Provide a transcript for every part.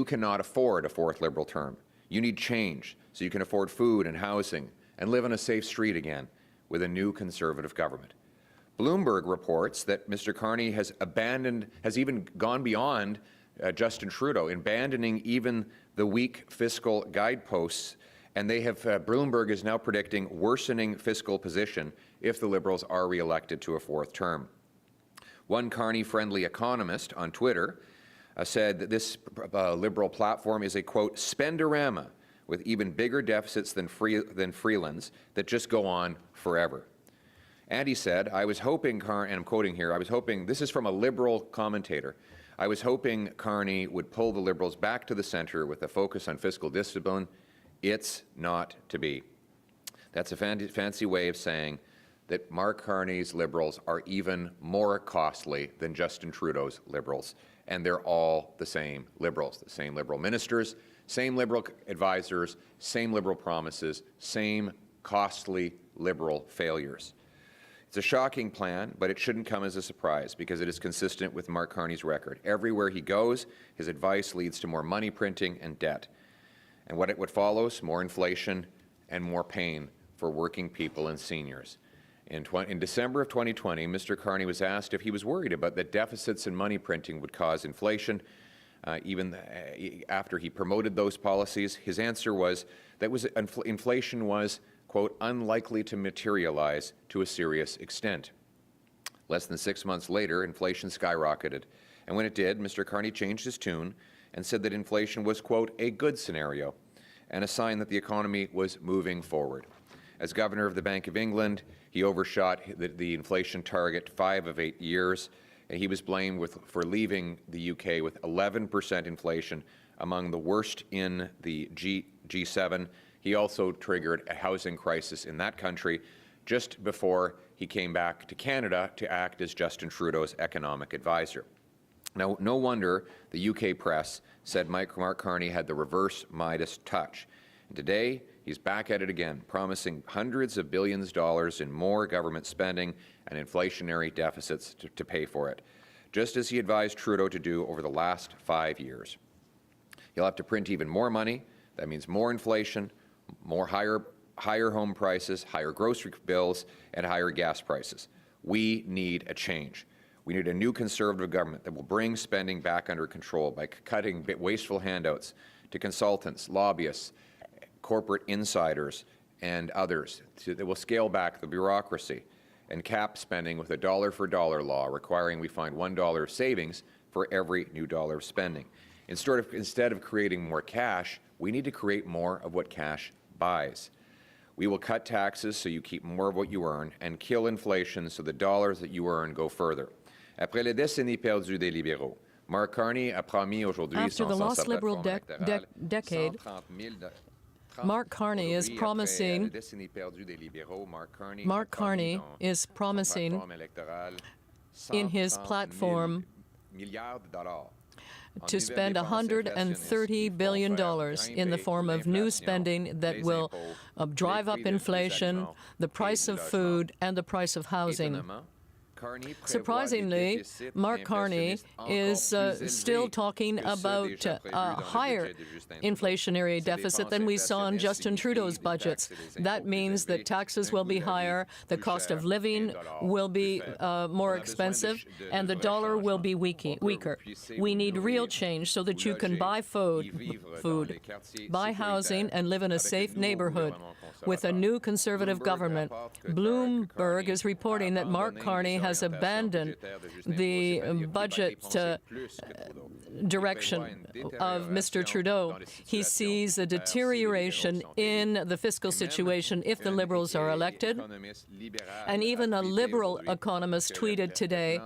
You cannot afford a fourth Liberal term. You need change so you can afford food and housing and live on a safe street again with a new Conservative government. Bloomberg reports that Mr. Carney has even gone beyond Justin Trudeau in abandoning even the weak fiscal guideposts, and Bloomberg is now predicting worsening fiscal position if the Liberals are re-elected to a fourth term. One Carney-friendly economist on Twitter said that this Liberal platform is a, quote, spendorama with even bigger deficits than Freeland's that just go on forever. And he said, I was hoping, and I'm quoting here, I was hoping, this is from a Liberal commentator, I was hoping Carney would pull the Liberals back to the centre with a focus on fiscal discipline. It's not to be. That's a fancy way of saying that Mark Carney's Liberals are even more costly than Justin Trudeau's Liberals. And they're all the same Liberals, the same Liberal ministers, same Liberal advisors, same Liberal promises, same costly Liberal failures. It's a shocking plan, but it shouldn't come as a surprise because it is consistent with Mark Carney's record. Everywhere he goes, his advice leads to more money printing and debt. And what follows? More inflation and more pain for working people and seniors. In December of 2020, Mr. Carney was asked if he was worried about that deficits and money printing would cause inflation. Even after he promoted those policies, his answer was that inflation was, quote, unlikely to materialize to a serious extent. Less than 6 months later, inflation skyrocketed. And when it did, Mr. Carney changed his tune and said that inflation was, quote, a good scenario and a sign that the economy was moving forward. As Governor of the Bank of England, he overshot the inflation target 5 of 8 years, and he was blamed for leaving the UK with 11% inflation, among the worst in the G7. He also triggered a housing crisis in that country just before he came back to Canada to act as Justin Trudeau's economic advisor. Now, no wonder the UK press said Mark Carney had the reverse Midas touch. And today, he's back at it again, promising hundreds of billions of dollars in more government spending and inflationary deficits to pay for it, just as he advised Trudeau to do over the last 5 years. He'll have to print even more money. That means more inflation, higher home prices, higher grocery bills, and higher gas prices. We need a change. We need a new Conservative government that will bring spending back under control by cutting wasteful handouts to consultants, lobbyists, corporate insiders, and others that will scale back the bureaucracy and cap spending with a dollar-for-dollar law requiring we find $1 of savings for every new dollar of spending. Instead of creating more cash, we need to create more of what cash buys. We will cut taxes so you keep more of what you earn and kill inflation so the dollars that you earn go further. Après les décennies perdues des libéraux, Mark Carney a promis aujourd'hui After the lost Liberal decade, Mark Carney is promising in his platform to spend $130 billion in the form of new spending that will drive up inflation, the price of food, and the price of housing. Surprisingly, Mark Carney is still talking about a higher inflationary deficit than we saw in Justin Trudeau's budgets. That means that taxes will be higher, the cost of living will be more expensive, and the dollar will be weaker. We need real change so that you can buy food, buy housing, and live in a safe neighborhood. With a new Conservative government, Bloomberg is reporting that Mark Carney has abandoned the budget direction of Mr. Trudeau. He sees a deterioration in the fiscal situation if the Liberals are elected. And even a Liberal economist tweeted today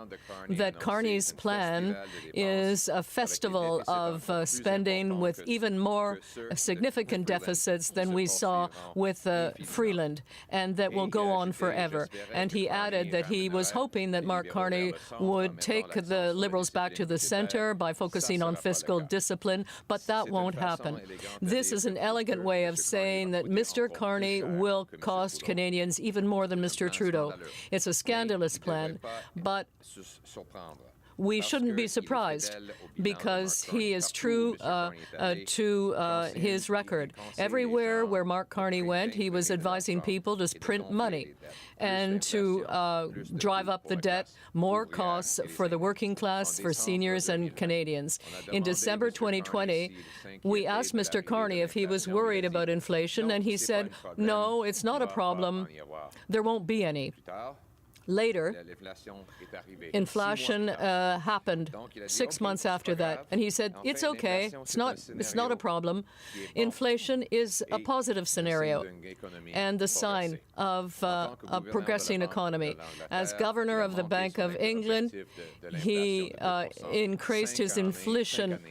that Carney's plan is a festival of spending with even more significant deficits than we saw with Freeland, and that will go on forever. And he added that he was hoping that Mark Carney would take the Liberals back to the centre by focusing on fiscal discipline, but that won't happen. This is an elegant way of saying that Mr. Carney will cost Canadians even more than Mr. Trudeau. It's a scandalous plan, but we shouldn't be surprised because he is true to his record. Everywhere where Mark Carney went, he was advising people to print money and to drive up the debt, more costs for the working class, for seniors and Canadians. In December 2020, we asked Mr. Carney if he was worried about inflation, and he said, no, it's not a problem. There won't be any. Later, inflation happened 6 months after that, and he said, it's okay, it's not a problem. Inflation is a positive scenario and the sign of a progressing economy. As governor of the Bank of England, he increased his inflation by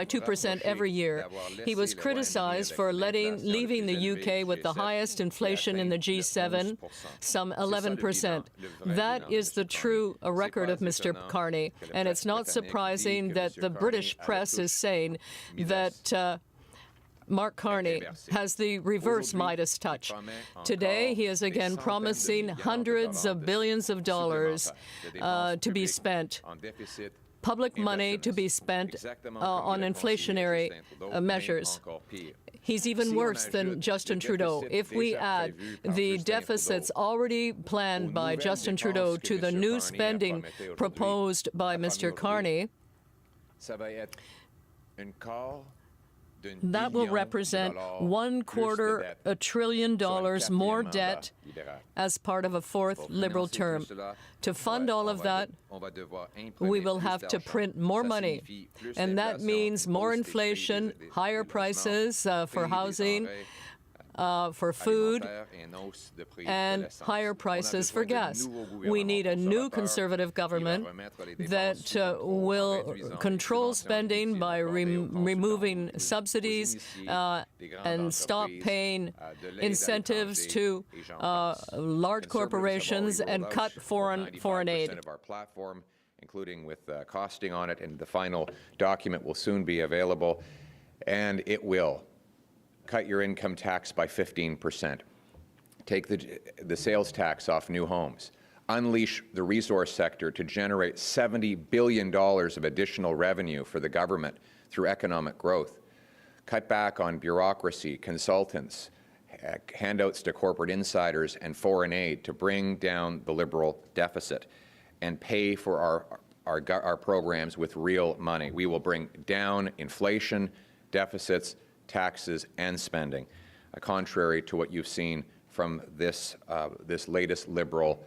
2% every year. He was criticized for leaving the UK with the highest inflation in the G7, some 11%. That is the true record of Mr. Carney, and it's not surprising that the British press is saying that Mark Carney has the reverse Midas touch. Today, he is again promising hundreds of billions of dollars to be spent, public money to be spent on inflationary measures. He's even worse than Justin Trudeau. If we add the deficits already planned by Justin Trudeau to the new spending proposed by Mr. Carney, that will represent $250 billion more debt as part of a fourth Liberal term. To fund all of that, we will have to print more money, and that means more inflation, higher prices for housing, for food, and higher prices for gas. We need a new Conservative government that will control spending by removing subsidies and stop paying incentives to large corporations and cut foreign aid. Of our platform, including with costing on it, and the final document will soon be available, and it will cut your income tax by 15%, take the sales tax off new homes, unleash the resource sector to generate $70 billion of additional revenue for the government through economic growth, cut back on bureaucracy, consultants, handouts to corporate insiders, and foreign aid to bring down the Liberal deficit, and pay for our programs with real money. We will bring down inflation, deficits, taxes, and spending, contrary to what you've seen from this latest Liberal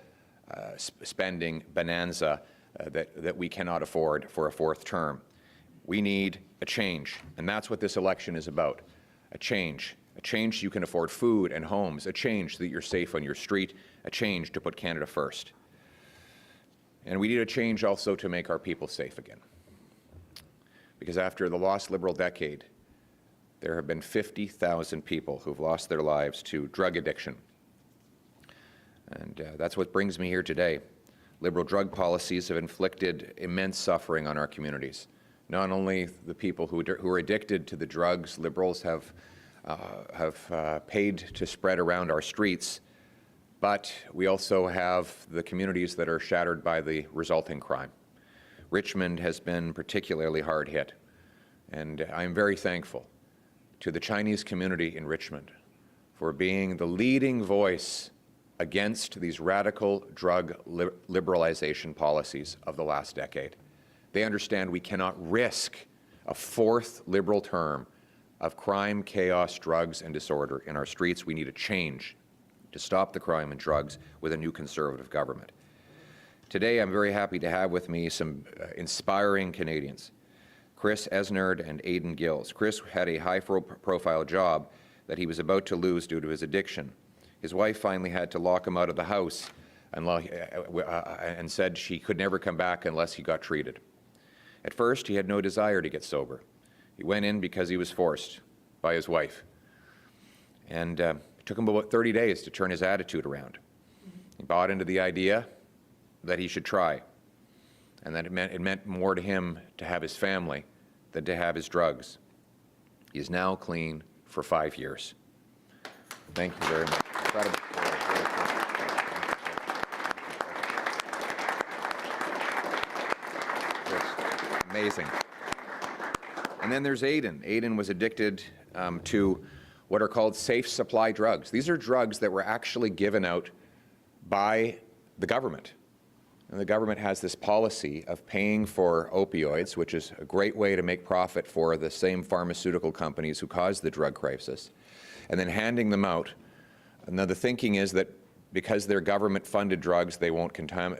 spending bonanza that we cannot afford for a fourth term. We need a change, and that's what this election is about, a change so you can afford food and homes, a change so that you're safe on your street, a change to put Canada first. And we need a change also to make our people safe again. Because after the lost Liberal decade, there have been 50,000 people who've lost their lives to drug addiction. And that's what brings me here today. Liberal drug policies have inflicted immense suffering on our communities. Not only the people who are addicted to the drugs Liberals have paid to spread around our streets, but we also have the communities that are shattered by the resulting crime. Richmond has been particularly hard hit, and I'm very thankful to the Chinese community in Richmond for being the leading voice against these radical drug liberalization policies of the last decade. They understand we cannot risk a fourth Liberal term of crime, chaos, drugs, and disorder in our streets. We need a change to stop the crime and drugs with a new Conservative government. Today, I'm very happy to have with me some inspiring Canadians. Chris Esnard and Aidan Gills. Chris had a high-profile job that he was about to lose due to his addiction. His wife finally had to lock him out of the house and said she could never come back unless he got treated. At first, he had no desire to get sober. He went in because he was forced by his wife. And it took him about 30 days to turn his attitude around. He bought into the idea that he should try, and that it meant more to him to have his family than to have his drugs. He is now clean for 5 years. Thank you very much. Incredible. Amazing. And then there's Aiden. Aiden was addicted to what are called safe supply drugs. These are drugs that were actually given out by the government. And the government has this policy of paying for opioids, which is a great way to make profit for the same pharmaceutical companies who caused the drug crisis, and then handing them out. And now the thinking is that because they're government-funded drugs, they won't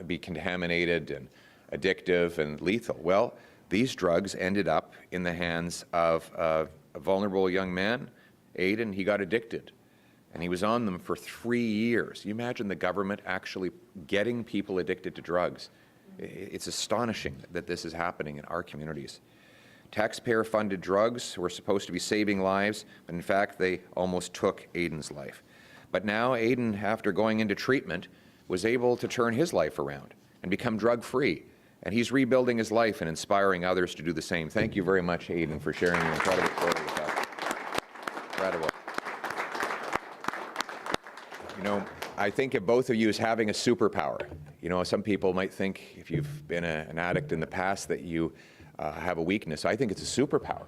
be contaminated and addictive and lethal. Well, these drugs ended up in the hands of a vulnerable young man, Aiden. He got addicted, and he was on them for 3 years. You imagine the government actually getting people addicted to drugs. It's astonishing that this is happening in our communities. Taxpayer-funded drugs were supposed to be saving lives, but in fact, they almost took Aiden's life. But now Aiden, after going into treatment, was able to turn his life around and become drug-free. And he's rebuilding his life and inspiring others to do the same. Thank you very much, Aiden, for sharing your incredible story with us. Incredible. You know, I think of both of you as having a superpower. You know, some people might think, if you've been an addict in the past, that you have a weakness. I think it's a superpower,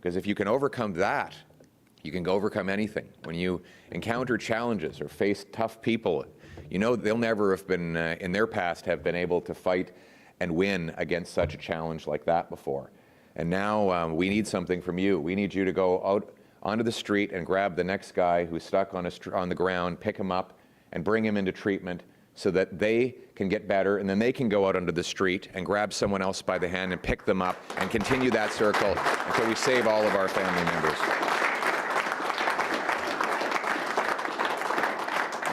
because if you can overcome that, you can overcome anything. When you encounter challenges or face tough people, you know they'll never have been, in their past, have been able to fight and win against such a challenge like that before. And now we need something from you. We need you to go out onto the street and grab the next guy who's stuck on the ground, pick him up, and bring him into treatment so that they can get better, and then they can go out onto the street and grab someone else by the hand and pick them up and continue that circle until we save all of our family members.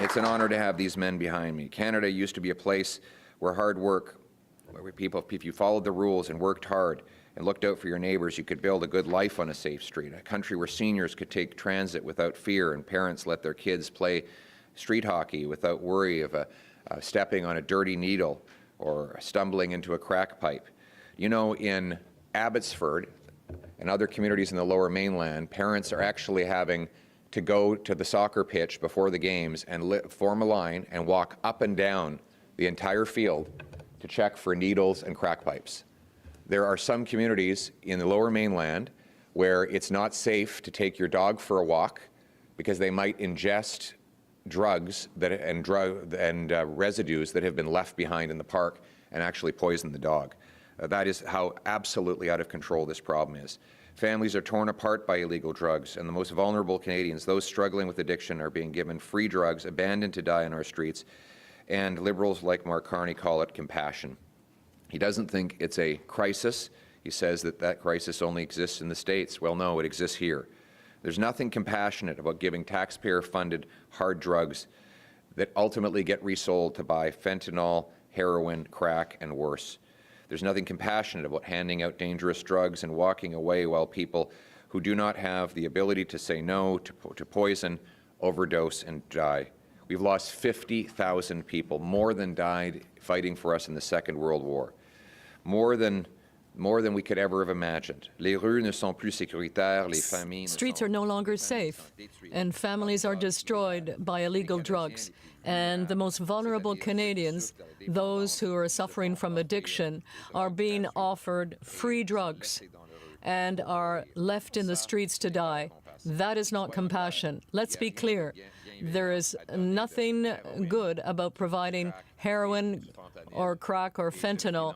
It's an honor to have these men behind me. Canada used to be a place where hard work, where people, if you followed the rules and worked hard and looked out for your neighbors, you could build a good life on a safe street. A country where seniors could take transit without fear and parents let their kids play street hockey without worry of stepping on a dirty needle or stumbling into a crack pipe. You know, in Abbotsford and other communities in the Lower Mainland, parents are actually having to go to the soccer pitch before the games and form a line and walk up and down the entire field to check for needles and crack pipes. There are some communities in the Lower Mainland where it's not safe to take your dog for a walk because they might ingest drugs and residues that have been left behind in the park and actually poison the dog. That is how absolutely out of control this problem is. Families are torn apart by illegal drugs, and the most vulnerable Canadians, those struggling with addiction, are being given free drugs, abandoned to die in our streets, and Liberals like Mark Carney call it compassion. He doesn't think it's a crisis. He says that that crisis only exists in the States. Well, no, it exists here. There's nothing compassionate about giving taxpayer-funded hard drugs that ultimately get resold to buy fentanyl, heroin, crack, and worse. There's nothing compassionate about handing out dangerous drugs and walking away while people who do not have the ability to say no to poison overdose and die. We've lost 50,000 people, more than died fighting for us in the Second World War, more than we could ever have imagined. Les rues ne sont plus sécuritaires, les familles. Streets are no longer safe, and families are destroyed by illegal drugs. And the most vulnerable Canadians, those who are suffering from addiction, are being offered free drugs and are left in the streets to die. That is not compassion. Let's be clear. There is nothing good about providing heroin or crack or fentanyl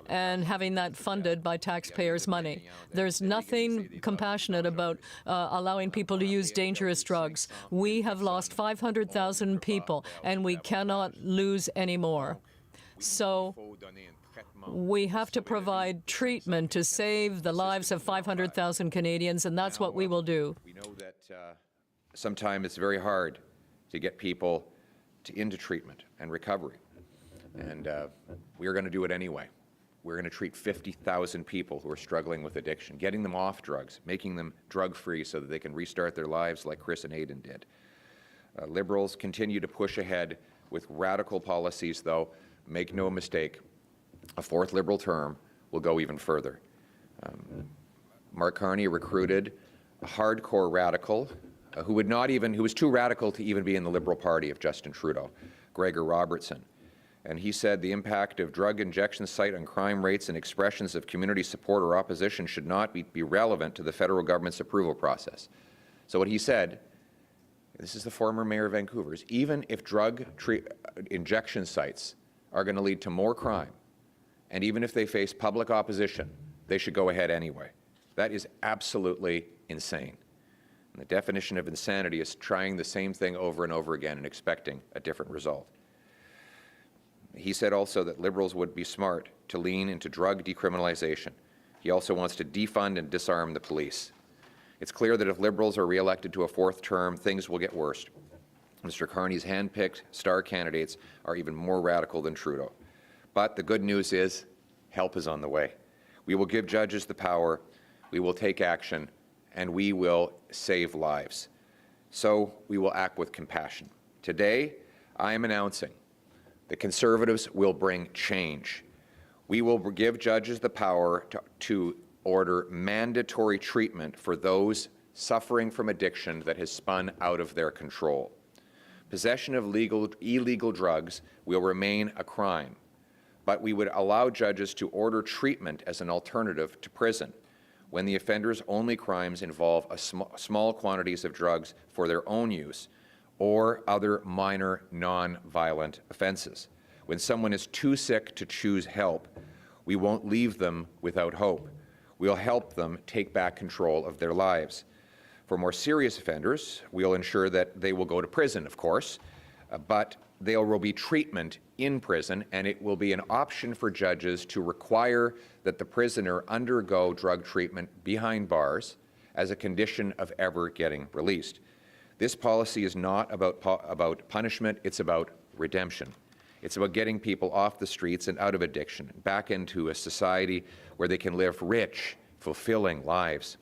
and having that funded by taxpayers' money. There's nothing compassionate about allowing people to use dangerous drugs. We have lost 500,000 people, and we cannot lose any more. So we have to provide treatment to save the lives of 500,000 Canadians, and that's what we will do. We know that sometimes it's very hard to get people into treatment and recovery, and we're going to do it anyway. We're going to treat 50,000 people who are struggling with addiction, getting them off drugs, making them drug-free so that they can restart their lives like Chris and Aiden did. Liberals continue to push ahead with radical policies, though. Make no mistake, a fourth Liberal term will go even further. Mark Carney recruited a hardcore radical who was too radical to even be in the Liberal Party of Justin Trudeau, Gregor Robertson. And he said the impact of drug injection site on crime rates and expressions of community support or opposition should not be relevant to the federal government's approval process. So what he said, this is the former mayor of Vancouver, is even if drug injection sites are going to lead to more crime, and even if they face public opposition, they should go ahead anyway. That is absolutely insane. And the definition of insanity is trying the same thing over and over again and expecting a different result. He said also that Liberals would be smart to lean into drug decriminalization. He also wants to defund and disarm the police. It's clear that if Liberals are re-elected to a fourth term, things will get worse. Mr. Carney's hand-picked star candidates are even more radical than Trudeau. But the good news is, help is on the way. We will give judges the power, we will take action, and we will save lives. So we will act with compassion. Today, I am announcing the Conservatives will bring change. We will give judges the power to order mandatory treatment for those suffering from addiction that has spun out of their control. Possession of illegal drugs will remain a crime, but we would allow judges to order treatment as an alternative to prison when the offender's only crimes involve small quantities of drugs for their own use or other minor non-violent offenses. When someone is too sick to choose help, we won't leave them without hope. We'll help them take back control of their lives. For more serious offenders, we'll ensure that they will go to prison, of course, but there will be treatment in prison, and it will be an option for judges to require that the prisoner undergo drug treatment behind bars as a condition of ever getting released. This policy is not about punishment, it's about redemption. It's about getting people off the streets and out of addiction, back into a society where they can live rich, fulfilling lives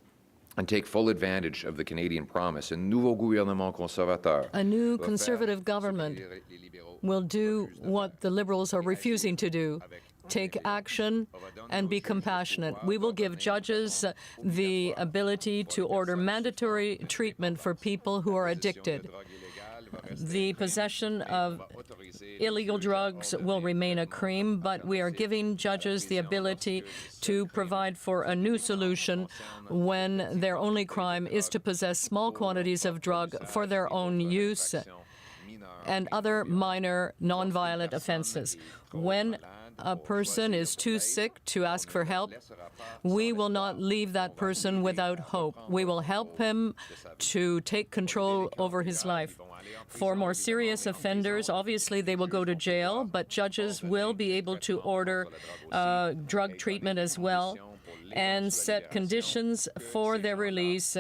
and take full advantage of the Canadian promise. A new Conservative government will do what the Liberals are refusing to do: take action and be compassionate. We will give judges the ability to order mandatory treatment for people who are addicted. The possession of illegal drugs will remain a crime, but we are giving judges the ability to provide for a new solution when their only crime is to possess small quantities of drug for their own use and other minor nonviolent offenses. When a person is too sick to ask for help, we will not leave that person without hope. We will help him to take control over his life. For more serious offenders, obviously they will go to jail, but judges will be able to order drug treatment as well and set conditions for their release,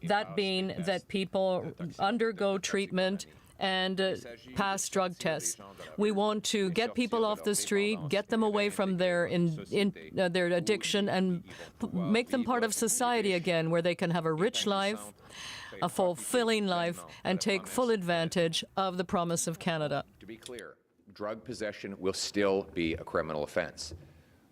that being that people undergo treatment and pass drug tests. We want to get people off the street, get them away from their addiction, and make them part of society again, where they can have a rich life, a fulfilling life, and take full advantage of the promise of Canada. To be clear, drug possession will still be a criminal offense.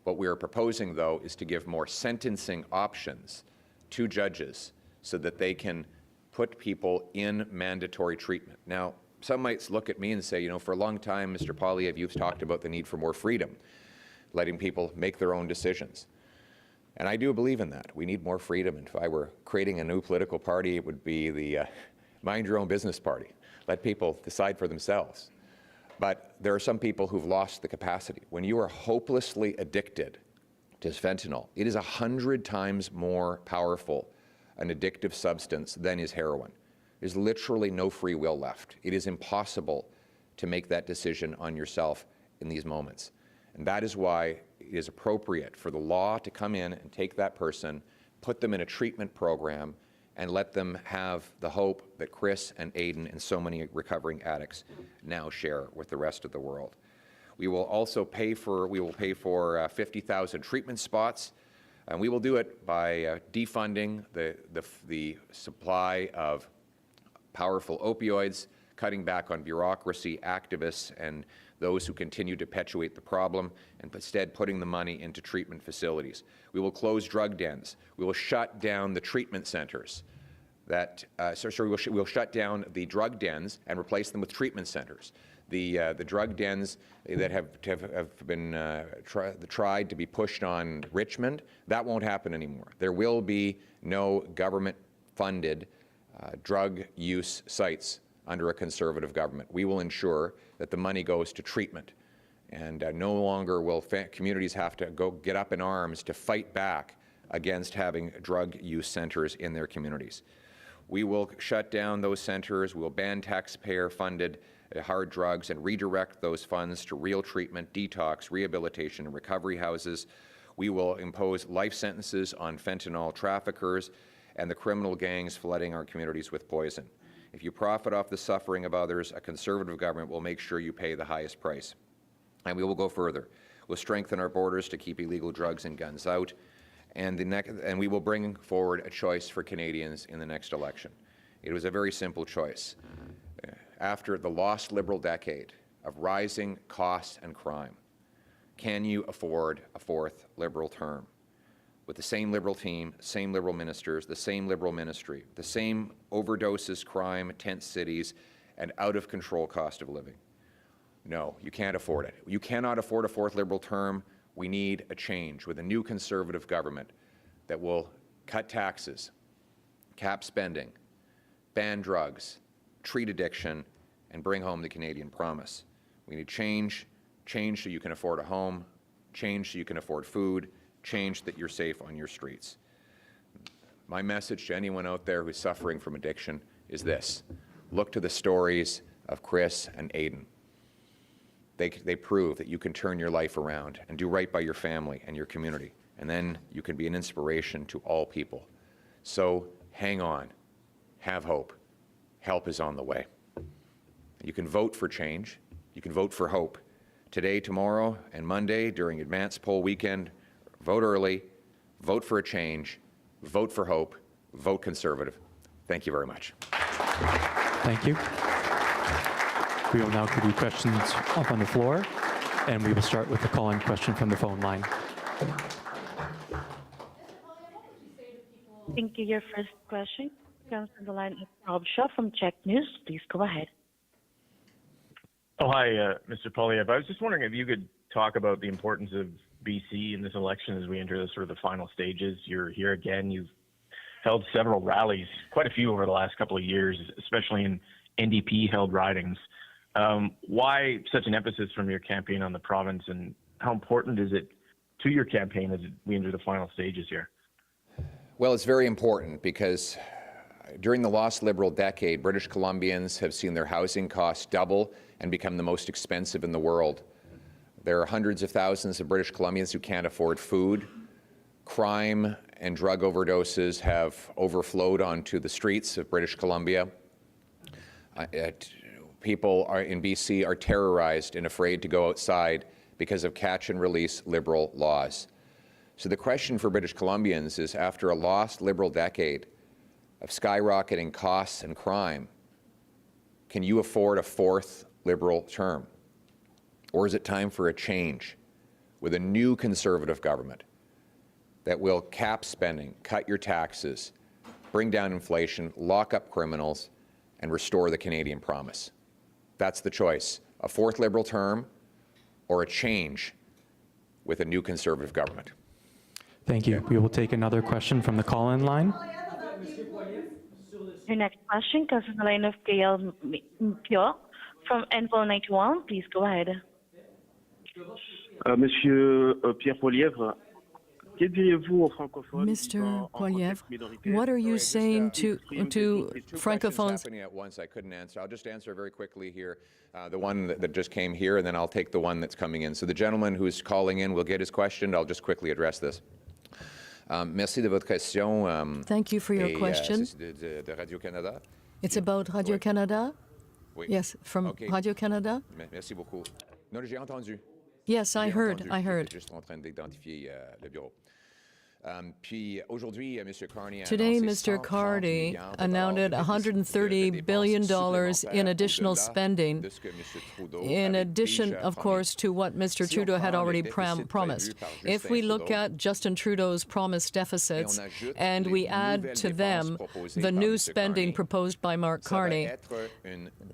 What we are proposing, though, is to give more sentencing options to judges so that they can put people in mandatory treatment. Now, some might look at me and say, you know, for a long time, Mr. Poilievre, you've talked about the need for more freedom, letting people make their own decisions. And I do believe in that. We need more freedom. And if I were creating a new political party, it would be the mind your own business party. Let people decide for themselves. But there are some people who've lost the capacity. When you are hopelessly addicted to fentanyl, it is 100 times more powerful an addictive substance than is heroin. There's literally no free will left. It is impossible to make that decision on yourself in these moments. And that is why it is appropriate for the law to come in and take that person, put them in a treatment program, and let them have the hope that Chris and Aiden and so many recovering addicts now share with the rest of the world. We will also pay for 50,000 treatment spots, and we will do it by defunding the supply of powerful opioids, cutting back on bureaucracy, activists, and those who continue to perpetuate the problem, and instead putting the money into treatment facilities. We will close drug dens. We will shut down the treatment centers. We'll shut down the drug dens and replace them with treatment centers. The drug dens that have been tried to be pushed on Richmond, that won't happen anymore. There will be no government-funded drug use sites under a Conservative government. We will ensure that the money goes to treatment, and no longer will communities have to go get up in arms to fight back against having drug use centres in their communities. We will shut down those centres, we'll ban taxpayer-funded hard drugs and redirect those funds to real treatment, detox, rehabilitation, and recovery houses. We will impose life sentences on fentanyl traffickers and the criminal gangs flooding our communities with poison. If you profit off the suffering of others, a Conservative government will make sure you pay the highest price. And we will go further. We'll strengthen our borders to keep illegal drugs and guns out, and we will bring forward a choice for Canadians in the next election. It was a very simple choice. After the lost Liberal decade of rising costs and crime, can you afford a fourth Liberal term? With the same Liberal team, same Liberal ministers, the same Liberal ministry, the same overdoses, crime, tent cities, and out-of-control cost of living? No, you can't afford it. You cannot afford a fourth Liberal term. We need a change with a new Conservative government that will cut taxes, cap spending, ban drugs, treat addiction, and bring home the Canadian promise. We need change so you can afford a home, change so you can afford food, change that you're safe on your streets. My message to anyone out there who's suffering from addiction is this: look to the stories of Chris and Aidan. They prove that you can turn your life around and do right by your family and your community, and then you can be an inspiration to all people. So hang on, have hope. Help is on the way. You can vote for change. You can vote for hope. Today, tomorrow, and Monday during advance poll weekend, vote early, vote for a change, vote for hope, vote Conservative. Thank you very much. Thank you. We will now give you questions up on the floor, and we will start with the call-in question from the phone line. Thank you. Your first question comes from the line of Rob Shaw from Check News. Please go ahead. Oh, hi, Mr. Poilievre. I was just wondering if you could talk about the importance of BC in this election as we enter the sort of the final stages. You're here again. You've held several rallies, quite a few over the last couple of years, especially in NDP-held ridings. Why such an emphasis from your campaign on the province, and how important is it to your campaign as we enter the final stages here? Well, it's very important because during the lost Liberal decade, British Columbians have seen their housing costs double and become the most expensive in the world. There are hundreds of thousands of British Columbians who can't afford food. Crime and drug overdoses have overflowed onto the streets of British Columbia. People in BC are terrorized and afraid to go outside because of catch-and-release Liberal laws. So the question for British Columbians is, after a lost Liberal decade of skyrocketing costs and crime, can you afford a fourth Liberal term? Or is it time for a change with a new Conservative government that will cap spending, cut your taxes, bring down inflation, lock up criminals, and restore the Canadian promise? That's the choice: a fourth Liberal term or a change with a new Conservative government. Thank you. We will take another question from the call-in line. Your next question comes from the line of Pierre from Involuntary. Please go ahead. Monsieur Pierre Poilievre, que diriez-vous aux francophones? Mr. Poilievre, what are you saying to francophones? Happening at once, I couldn't answer. I'll just answer very quickly here. The one that just came here, and then I'll take the one that's coming in. So the gentleman who's calling in will get his question. I'll just quickly address this. Merci de votre question. Thank you for your question. De Radio-Canada. It's about Radio-Canada? Oui. Yes, from Okay. Radio-Canada? Merci beaucoup. Non, j'ai entendu. Yes, I heard. J'étais juste en train d'identifier le bureau. Today, Mr. Carney announced $130 billion in additional spending, in addition, of course, to what Mr. Trudeau had already promised. If we look at Justin Trudeau's promised deficits and we add to them the new spending proposed by Mark Carney,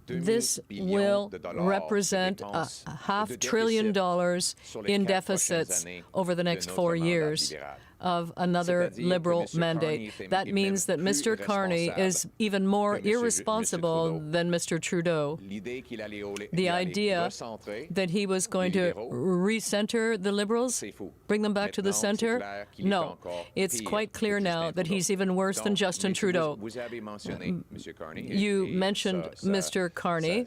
this will represent $500 billion in deficits over the next 4 years of another Liberal mandate. That means that Mr. Carney is even more irresponsible than Mr. Trudeau. The idea that he was going to recenter the Liberals, bring them back to the center, no. It's quite clear now that he's even worse than Justin Trudeau. You mentioned Mr. Carney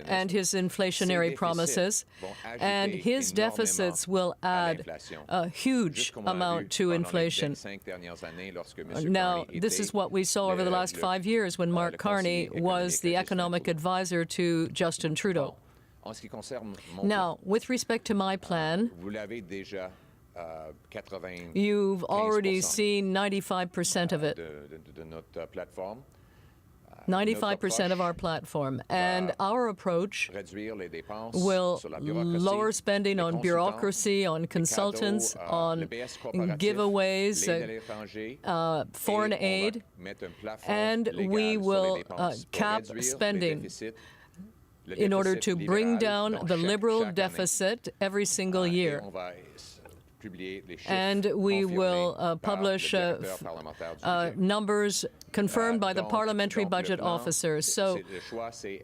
and his inflationary promises, and his deficits will add a huge amount to inflation. Now, this is what we saw over the last 5 years when Mark Carney was the economic advisor to Justin Trudeau. Now, with respect to my plan, you've already seen 95% of it. 95% of our platform. And our approach will lower spending on bureaucracy, on consultants, on giveaways, foreign aid, and we will cap spending in order to bring down the Liberal deficit every single year. And we will publish numbers confirmed by the parliamentary budget officers. So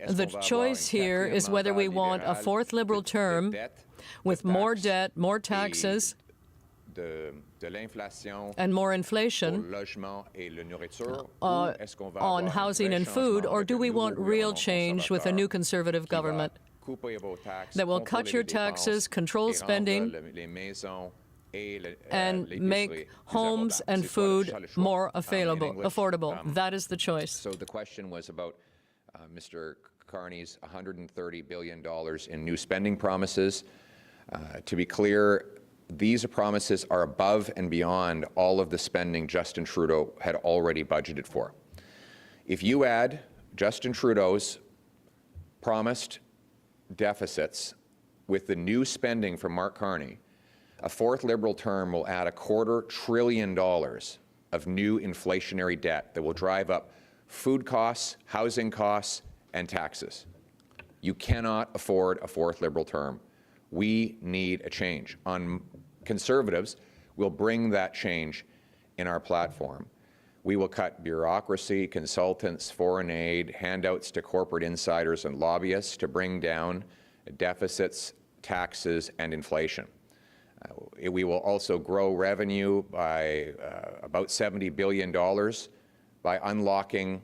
the choice here is whether we want a fourth Liberal term with more debt, more taxes, and more inflation on housing and food, or do we want real change with a new Conservative government that will cut your taxes, control spending, and make homes and food more affordable? That is the choice. So the question was about Mr. Carney's $130 billion in new spending promises. To be clear, these promises are above and beyond all of the spending Justin Trudeau had already budgeted for. If you add Justin Trudeau's promised deficits with the new spending from Mark Carney, a fourth Liberal term will add $250 billion of new inflationary debt that will drive up food costs, housing costs, and taxes. You cannot afford a fourth Liberal term. We need a change. On Conservatives, we'll bring that change in our platform. We will cut bureaucracy, consultants, foreign aid, handouts to corporate insiders and lobbyists to bring down deficits, taxes, and inflation. We will also grow revenue by about $70 billion by unlocking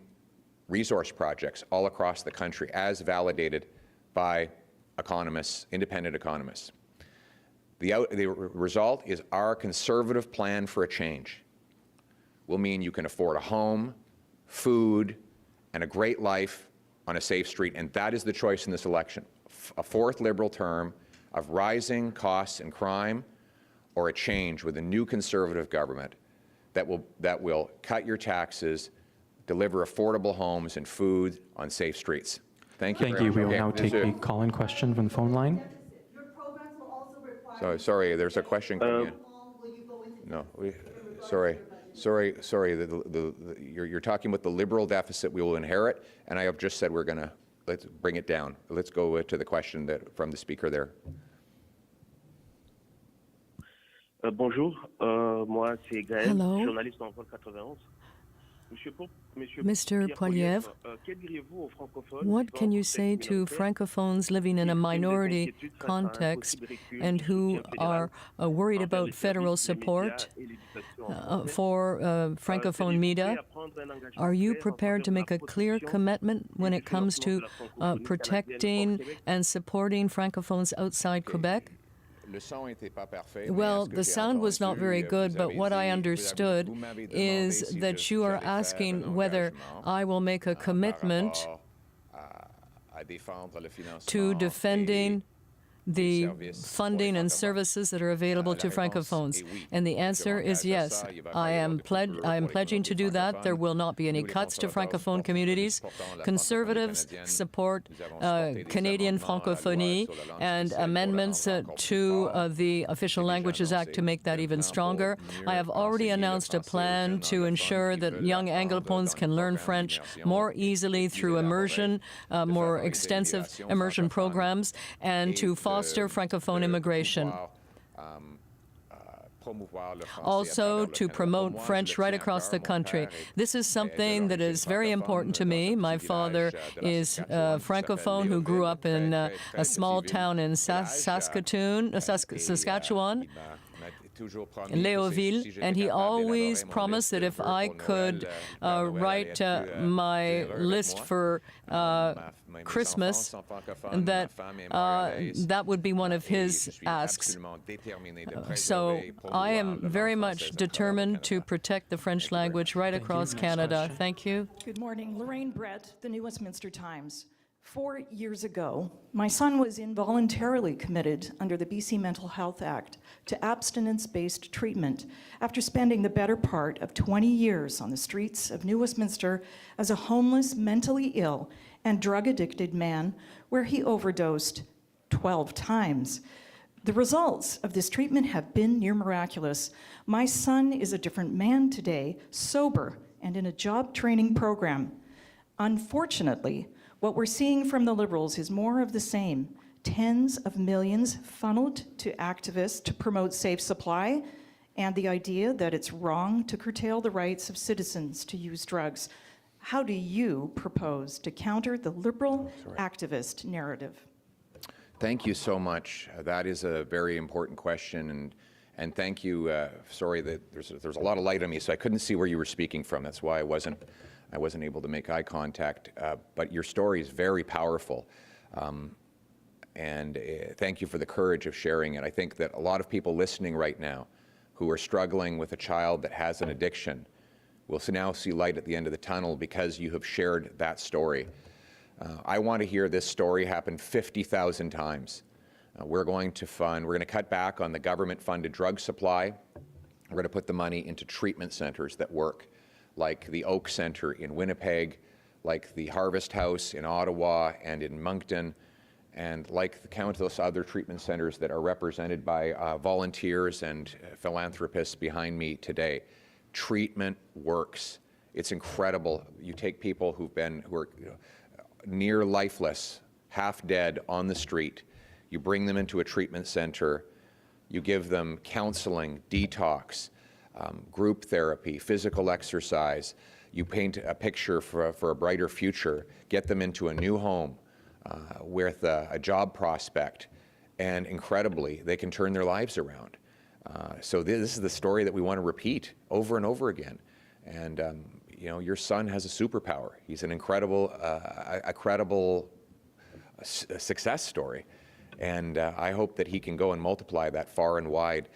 resource projects all across the country, as validated by economists, independent economists. The result is our Conservative plan for a change will mean you can afford a home, food, and a great life on a safe street, and that is the choice in this election. A fourth Liberal term of rising costs and crime, or a change with a new Conservative government that will cut your taxes, deliver affordable homes and food on safe streets. Thank you. Thank you. We will now take a call-in question from the phone line. So, sorry, there's a question coming in. No, sorry. You're talking about the Liberal deficit we will inherit, and I have just said let's bring it down. Let's go to the question from the speaker there. Bonjour, moi c'est Gaël, Hello. journaliste en vol 91. Mr. Poilievre, what can you say to Francophones living in a minority context and who are worried about federal support for Francophone media? Are you prepared to make a clear commitment when it comes to protecting and supporting Francophones outside Quebec? Well, the sound was not very good, but what I understood is that you are asking whether I will make a commitment to defending the funding and services that are available to Francophones? And the answer is yes. I am pledging to do that. There will not be any cuts to Francophone communities. Conservatives support Canadian francophonie and amendments to the Official Languages Act to make that even stronger. I have already announced a plan to ensure that young Anglophones can learn French more easily through immersion, more extensive immersion programs, and to foster Francophone immigration. Also, to promote French right across the country. This is something that is very important to me. My father is a Francophone who grew up in a small town in Saskatchewan, in Léoville, and he always promised that if I could write my list for Christmas, that that would be one of his asks. So I am very much determined to protect the French language right across Canada. Thank you. Good morning. Lorraine Brett, the New Westminster Times. 4 years ago, my son was involuntarily committed under the BC Mental Health Act to abstinence-based treatment after spending the better part of 20 years on the streets of New Westminster as a homeless, mentally ill, and drug-addicted man where he overdosed 12 times. The results of this treatment have been near miraculous. My son is a different man today, sober, and in a job training program. Unfortunately, what we're seeing from the Liberals is more of the same. Tens of millions funneled to activists to promote safe supply, and the idea that it's wrong to curtail the rights of citizens to use drugs. How do you propose to counter the Liberal activist narrative? Thank you so much. That is a very important question, and thank you. Sorry that there's a lot of light on me, so I couldn't see where you were speaking from. That's why I wasn't able to make eye contact. But your story is very powerful, and thank you for the courage of sharing it. I think that a lot of people listening right now who are struggling with a child that has an addiction will now see light at the end of the tunnel because you have shared that story. I want to hear this story happen 50,000 times. We're going to cut back on the government-funded drug supply. We're going to put the money into treatment centers that work, like the Oak Centre in Winnipeg, like the Harvest House in Ottawa and in Moncton, and like the countless other treatment centers that are represented by volunteers and philanthropists behind me today. Treatment works. It's incredible. You take people who are near lifeless, half dead on the street, you bring them into a treatment center, you give them counseling, detox, group therapy, physical exercise, you paint a picture for a brighter future, get them into a new home with a job prospect, and incredibly, they can turn their lives around. So this is the story that we want to repeat over and over again. And you know, your son has a superpower. He's an incredible, a credible success story. And I hope that he can go and multiply that far and wide.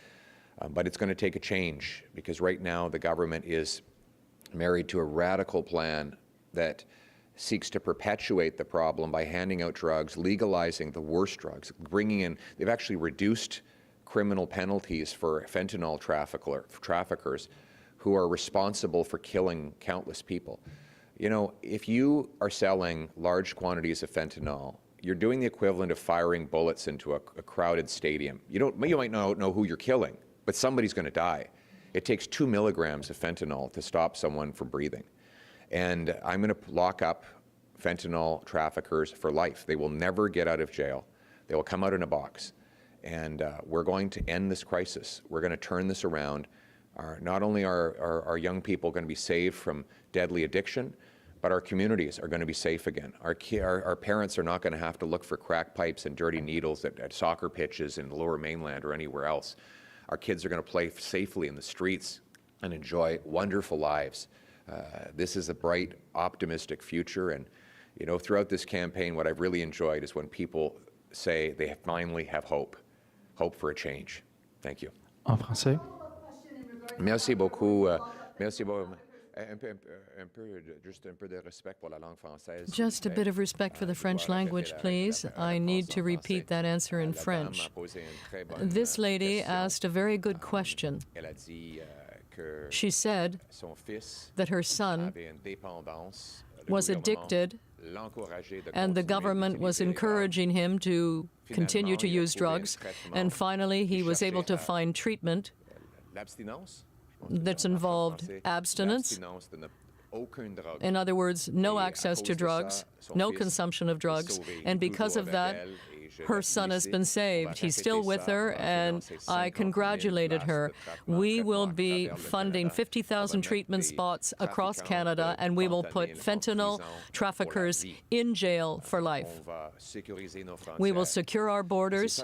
But it's going to take a change, because right now the government is married to a radical plan that seeks to perpetuate the problem by handing out drugs, legalizing the worst drugs, bringing in, they've actually reduced criminal penalties for fentanyl traffickers who are responsible for killing countless people. You know, if you are selling large quantities of fentanyl, you're doing the equivalent of firing bullets into a crowded stadium. You might not know who you're killing, but somebody's going to die. It takes 2 milligrams of fentanyl to stop someone from breathing. And I'm going to lock up fentanyl traffickers for life. They will never get out of jail. They will come out in a box. And we're going to end this crisis. We're going to turn this around. Not only are our young people going to be saved from deadly addiction, but our communities are going to be safe again. Our parents are not going to have to look for crack pipes and dirty needles at soccer pitches in the Lower Mainland or anywhere else. Our kids are going to play safely in the streets and enjoy wonderful lives. This is a bright, optimistic future. And you know, throughout this campaign, what I've really enjoyed is when people say they finally have hope for a change. Thank you. En français. Merci beaucoup. Merci beaucoup. Just a bit of respect for the French language, please. I need to repeat that answer in French. This lady asked a very good question. She said that her son was addicted and the government was encouraging him to continue to use drugs, and finally he was able to find treatment that's involved abstinence. In other words, no access to drugs, no consumption of drugs, and because of that, her son has been saved. He's still with her, and I congratulated her. We will be funding 50,000 treatment spots across Canada, and we will put fentanyl traffickers in jail for life. We will secure our borders,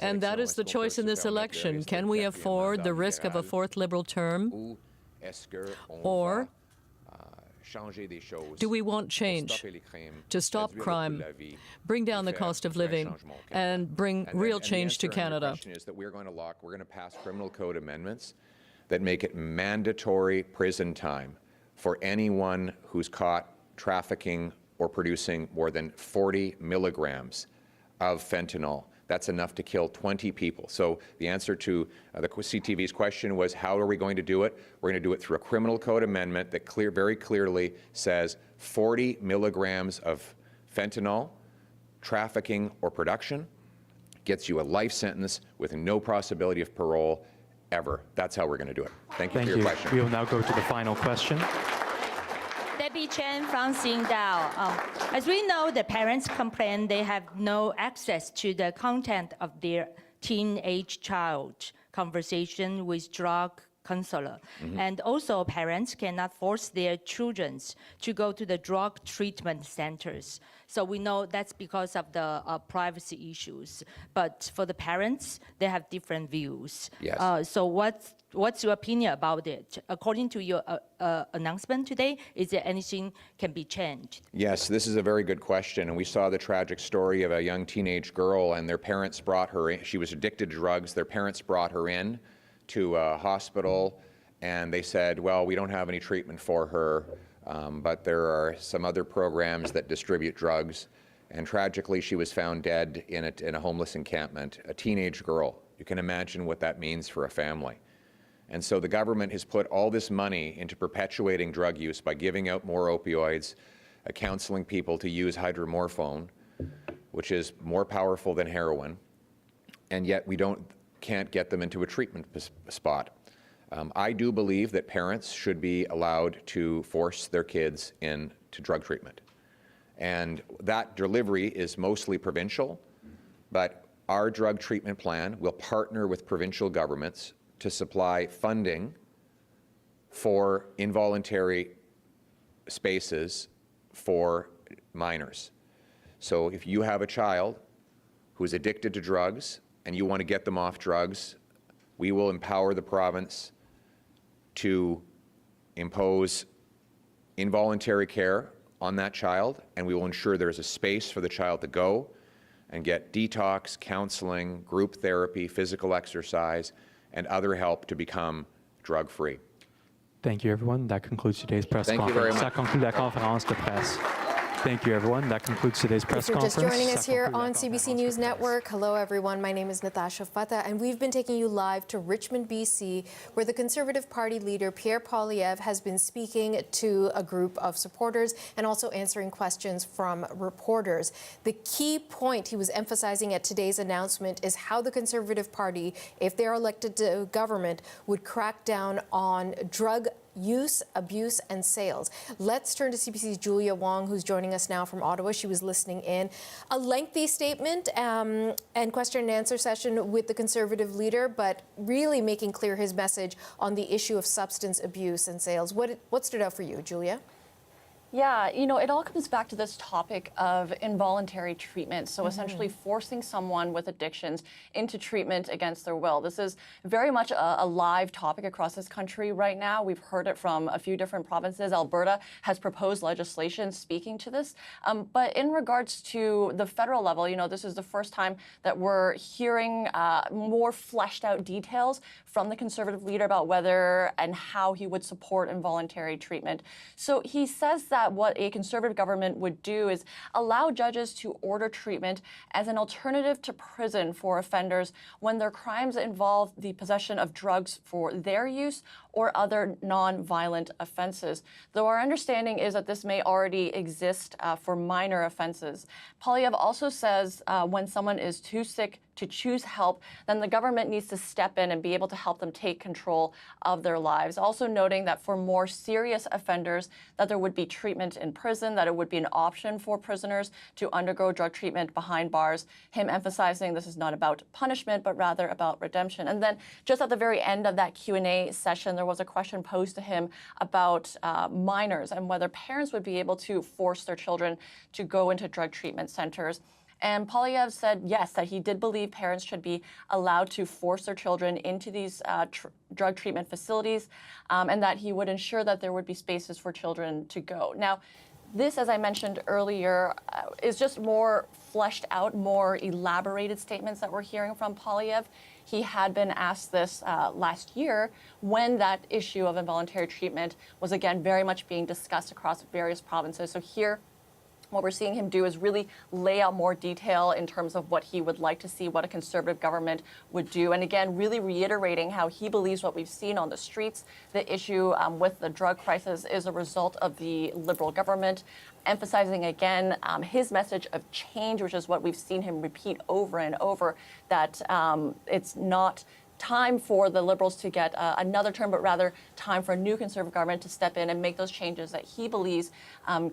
and that is the choice in this election. Can we afford the risk of a fourth Liberal term, or do we want change to stop crime, bring down the cost of living, and bring real change to Canada? The question is that we're going to pass criminal code amendments that make it mandatory prison time for anyone who's caught trafficking or producing more than 40 milligrams of fentanyl. That's enough to kill 20 people. So the answer to the CTV's question was, how are we going to do it? We're going to do it through a criminal code amendment that very clearly says 40 milligrams of fentanyl, trafficking or production, gets you a life sentence with no possibility of parole ever. That's how we're going to do it. Thank you for your question. We will now go to the final question. Debbie Chen from Qingdao. As we know, the parents complain they have no access to the content of their teenage child conversation with drug counselor. And also parents cannot force their children to go to the drug treatment centers. So we know that's because of the privacy issues. But for the parents, they have different views. Yes. So what's your opinion about it? According to your announcement today, is there anything can be changed? Yes, this is a very good question. And we saw the tragic story of a young teenage girl, and their parents brought her in. She was addicted to drugs. Their parents brought her in to a hospital, and they said, well, we don't have any treatment for her, but there are some other programs that distribute drugs. And tragically, she was found dead in a homeless encampment, a teenage girl. You can imagine what that means for a family. And so the government has put all this money into perpetuating drug use by giving out more opioids, counseling people to use hydromorphone, which is more powerful than heroin, and yet we can't get them into a treatment spot. I do believe that parents should be allowed to force their kids into drug treatment. And that delivery is mostly provincial, but our drug treatment plan will partner with provincial governments to supply funding for involuntary spaces for minors. So if you have a child who's addicted to drugs and you want to get them off drugs, we will empower the province to impose involuntary care on that child, and we will ensure there's a space for the child to go and get detox, counseling, group therapy, physical exercise, and other help to become drug-free. Thank you, everyone. That concludes today's press Thank you very conference. much. Ça conclut la conférence de presse. Thank you, everyone. That concludes today's press If you're conference. just joining us Ça here conclut la on CBC conférence News de presse. Network, hello everyone, my name is Natasha Fatta, and we've been taking you live to Richmond, BC, where the Conservative Party leader Pierre Poilievre has been speaking to a group of supporters and also answering questions from reporters. The key point he was emphasizing at today's announcement is how the Conservative Party, if they're elected to government, would crack down on drug use, abuse, and sales. Let's turn to CBC's Julia Wong, who's joining us now from Ottawa. She was listening in. A lengthy statement and question and answer session with the Conservative leader, but really making clear his message on the issue of substance abuse and sales. What stood out for you, Julia? Yeah, you know, it all comes back to this topic of involuntary treatment. So essentially forcing someone with addictions into treatment against their will. This is very much a live topic across this country right now. We've heard it from a few different provinces. Alberta has proposed legislation speaking to this. But in regards to the federal level, you know, this is the first time that we're hearing more fleshed out details from the Conservative leader about whether and how he would support involuntary treatment. So he says that what a Conservative government would do is allow judges to order treatment as an alternative to prison for offenders when their crimes involve the possession of drugs for their use or other non-violent offenses. Though our understanding is that this may already exist for minor offenses. Poilievre also says when someone is too sick to choose help, then the government needs to step in and be able to help them take control of their lives. Also noting that for more serious offenders, that there would be treatment in prison, that it would be an option for prisoners to undergo drug treatment behind bars. Him emphasizing this is not about punishment, but rather about redemption. And then just at the very end of that Q&A session, there was a question posed to him about minors and whether parents would be able to force their children to go into drug treatment centers. And Poilievre said, yes, that he did believe parents should be allowed to force their children into these drug treatment facilities, and that he would ensure that there would be spaces for children to go. Now, this, as I mentioned earlier, is just more fleshed out, more elaborated statements that we're hearing from Poilievre. He had been asked this last year when that issue of involuntary treatment was, again, very much being discussed across various provinces. So here, what we're seeing him do is really lay out more detail in terms of what he would like to see, what a Conservative government would do. And again, really reiterating how he believes what we've seen on the streets, the issue with the drug crisis is a result of the Liberal government, emphasizing again his message of change, which is what we've seen him repeat over and over, that it's not time for the Liberals to get another term, but rather time for a new Conservative government to step in and make those changes that he believes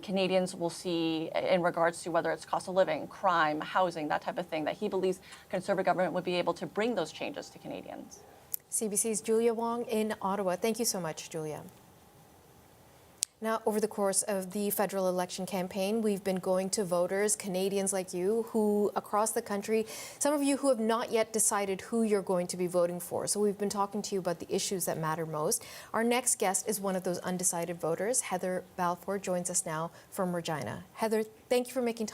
Canadians will see in regards to whether it's cost of living, crime, housing, that type of thing, that he believes Conservative government would be able to bring those changes to Canadians. CBC's Julia Wong in Ottawa. Thank you so much, Julia. Now, over the course of the federal election campaign, we've been going to voters, Canadians like you, who across the country, some of you who have not yet decided who you're going to be voting for. So we've been talking to you about the issues that matter most. Our next guest is one of those undecided voters. Heather Balfour joins us now from Regina. Heather, thank you for making time